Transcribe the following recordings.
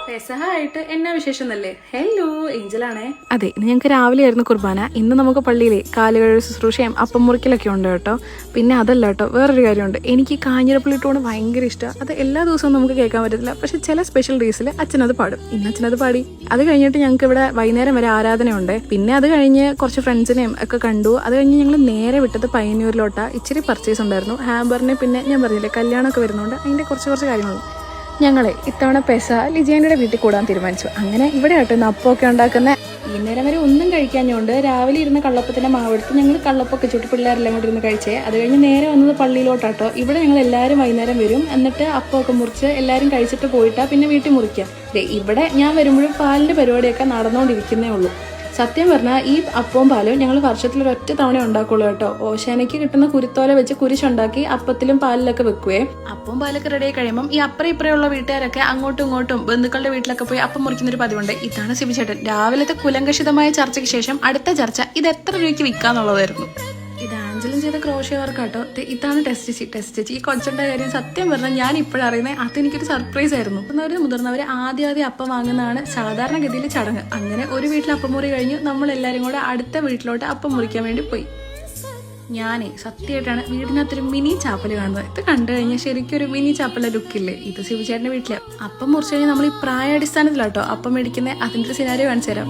പെസഹായിട്ട് എന്നാ വിശേഷം അല്ലേ? ഹലോ, ഏഞ്ചലാണേ. അതെ, ഇന്ന് ഞങ്ങൾക്ക് രാവിലെ ആയിരുന്നു കുർബാന. ഇന്ന് നമുക്ക് പള്ളിയിലെ കാലുകഴുകൽ ശുശ്രൂഷയും അപ്പം മുറിക്കലൊക്കെ ഉണ്ട് കേട്ടോ. പിന്നെ അതല്ല കേട്ടോ, വേറൊരു കാര്യമുണ്ട്. എനിക്ക് കാഞ്ഞിരപ്പള്ളി ടോണ് ഭയങ്കര ഇഷ്ടമാണ്. അത് എല്ലാ ദിവസവും നമുക്ക് കേൾക്കാൻ പറ്റത്തില്ല, പക്ഷെ ചില സ്പെഷ്യൽ ഡേയ്സിൽ അച്ഛനത് പാടും. ഇന്ന് അച്ഛനത് പാടി. അത് കഴിഞ്ഞിട്ട് ഞങ്ങൾക്ക് ഇവിടെ വൈകുന്നേരം വരെ ആരാധനയുണ്ട്. പിന്നെ അത് കഴിഞ്ഞ് കുറച്ച് ഫ്രണ്ട്സിനെയും ഒക്കെ കണ്ടു. അത് കഴിഞ്ഞ് ഞങ്ങൾ നേരെ വിട്ടത് പയ്യന്നൂരിലോട്ടാ. ഇച്ചിരി പർച്ചേസ് ഉണ്ടായിരുന്നു, ഹാമ്പറിന്. പിന്നെ ഞാൻ പറഞ്ഞില്ലേ, കല്യാണമൊക്കെ വരുന്നുണ്ട്, അതിൻ്റെ കുറച്ച് കാര്യങ്ങളുണ്ട്. ഞങ്ങളെ ഇത്തവണ പെസ ലിജേൻ്റെ വീട്ടിൽ കൂടാൻ തീരുമാനിച്ചു. അങ്ങനെ ഇവിടെ ആട്ടോ ഇന്ന് അപ്പമൊക്കെ ഉണ്ടാക്കുന്നത്. ഈ നേരം വരെ ഒന്നും കഴിക്കാഞ്ഞുകൊണ്ട് രാവിലെ ഇരുന്ന് കള്ളപ്പത്തിൻ്റെ മാവെടുത്ത് ഞങ്ങൾ കള്ളപ്പൊക്കെ ചുട്ടി പിള്ളേരെല്ലാം കൂടി ഇരുന്ന് കഴിച്ചേ. അത് കഴിഞ്ഞ് നേരെ വന്നത് പള്ളിയിലോട്ടാട്ടോ. ഇവിടെ ഞങ്ങൾ എല്ലാവരും വൈകുന്നേരം വരും, എന്നിട്ട് അപ്പമൊക്കെ മുറിച്ച് എല്ലാവരും കഴിച്ചിട്ട് പോയിട്ടാ പിന്നെ വീട്ടിൽ മുറിക്കുക. ഇവിടെ ഞാൻ വരുമ്പോഴും പാലിൻ്റെ പരിപാടിയൊക്കെ നടന്നുകൊണ്ടിരിക്കുന്നേ ഉള്ളൂ. സത്യം പറഞ്ഞാൽ ഈ അപ്പവും പാലും ഞങ്ങൾ വർഷത്തിലൊരൊറ്റ തവണ ഉണ്ടാക്കുള്ളൂ കേട്ടോ. ഓശാനയ്ക്ക് കിട്ടുന്ന കുരുത്തോല വെച്ച് കുരിശുണ്ടാക്കി അപ്പത്തിലും പാലിലൊക്കെ വെക്കുവേ. അപ്പവും പാലൊക്കെ റെഡി ആയി കഴിയുമ്പം ഈ അപ്പുറം ഇപ്പുറയുള്ള വീട്ടുകാരൊക്കെ അങ്ങോട്ടും ഇങ്ങോട്ടും ബന്ധുക്കളുടെ വീട്ടിലൊക്കെ പോയി അപ്പം മുറിക്കുന്നൊരു പതിവുണ്ട്. ഇതാണ് സിബിചേട്ടൻ. രാവിലത്തെ കുലങ്കഷിതമായ ചർച്ചയ്ക്ക് ശേഷം അടുത്ത ചർച്ച ഇത് എത്ര രൂപയ്ക്ക് വിൽക്കാന്നുള്ളതായിരുന്നു. ഇത് ആഞ്ചലും ചെയ്ത ക്രോഷ്യ വർക്കാട്ടോ. ഇതാണ് ടെസ്റ്റ് ചേച്ചി. ഈ കൊച്ചുണ്ട കാര്യം സത്യം പറഞ്ഞാൽ ഞാൻ ഇപ്പോഴറിയുന്നത്. അതെനിക്കൊരു സർപ്രൈസ് ആയിരുന്നു. മുതിർന്നവർ ആദ്യം അപ്പം വാങ്ങുന്നതാണ് സാധാരണഗതിയിൽ ചടങ്ങ്. അങ്ങനെ ഒരു വീട്ടിൽ അപ്പം മുറി കഴിഞ്ഞു നമ്മൾ എല്ലാവരും കൂടെ അടുത്ത വീട്ടിലോട്ട് അപ്പം മുറിക്കാൻ വേണ്ടി പോയി. ഞാനേ സത്യമായിട്ടാണ് വീടിനകത്തൊരു മിനി ചാപ്പൽ കാണുന്നത്. ഇത് കണ്ടു കഴിഞ്ഞാൽ ശരിക്കും ഒരു മിനി ചാപ്പലിന്റെ ലുക്കില്ലേ. ഇത് ശിവചേട്ടന്റെ വീട്ടിലെ അപ്പം മുറിച്ചു കഴിഞ്ഞാൽ നമ്മൾ ഈ പ്രായാടിസ്ഥാനത്തിലാട്ടോ അപ്പം മേടിക്കുന്നത്. അതിന്റെ ഒരു സിനാരിയോ കാണിച്ചു തരാം.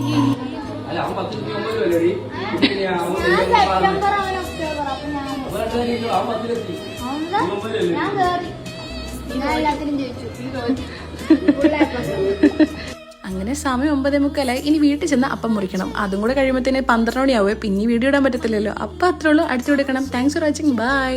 അങ്ങനെ സമയം 9:45. ഇനി വീട്ടിൽ ചെന്ന് അപ്പം മുറിക്കണം. അതും കൂടെ കഴിയുമ്പോഴത്തേന് 12 മണിയാവുമേ. പിന്നെ വീഡിയോ ഇടാൻ പറ്റത്തില്ലല്ലോ. അപ്പം അത്രേ ഉള്ളൂ. അടുത്ത് കൊടുക്കണം. Thanks for watching. ബൈ.